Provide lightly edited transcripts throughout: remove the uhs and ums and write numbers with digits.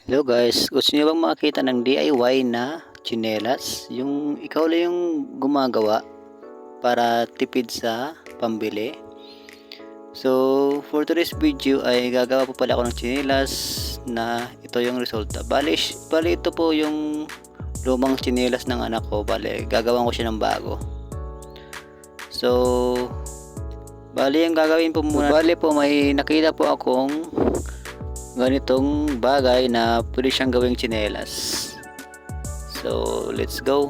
Hello guys, gusto niyo bang makita ng DIY na tsinelas? Yung ikaw lang yung gumagawa para tipid sa pambili. So, for today's video ay gagawa po pala ako ng tsinelas na ito yung resulta. Bali ito po yung lumang tsinelas ng anak ko. Bali, gagawan ko siya ng bago. So, bali ang gagawin po muna. Bali po may nakita po akong ganitong bagay na pwede siyang gawing tsinelas. So let's go.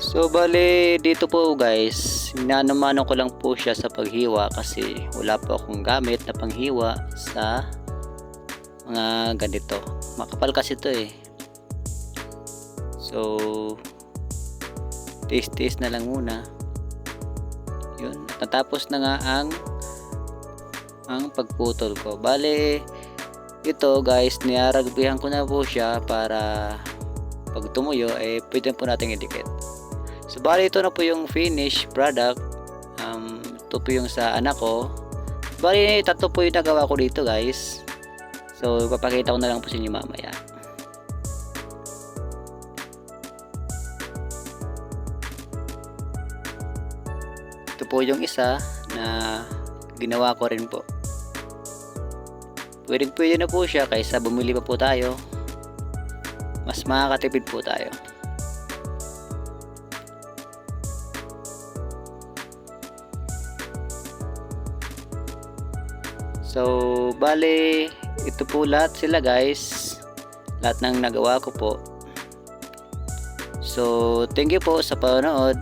So bale dito po guys, minano-mano ko lang po siya sa paghiwa kasi wala po akong gamit na panghiwa sa mga ganito. Makapal kasi ito eh. So tiis-tiis na lang muna. Yun, natapos na nga ang pagputol ko. Bale ito guys, niyaragbihan ko na po siya para pag tumuyo eh pwede po nating idikit. So bali ito na po yung finished product. Ito po yung sa anak ko. Bali tatlo po yung nagawa ko dito guys. So ipapakita ko na lang po sa inyo mamaya. Ito po yung isa na ginawa ko rin po. Pwede na po siya kaysa bumili pa po tayo. Mas makakatipid po tayo. So, bale, ito po lahat sila guys. Lahat ng nagawa ko po. So, thank you po sa panonood.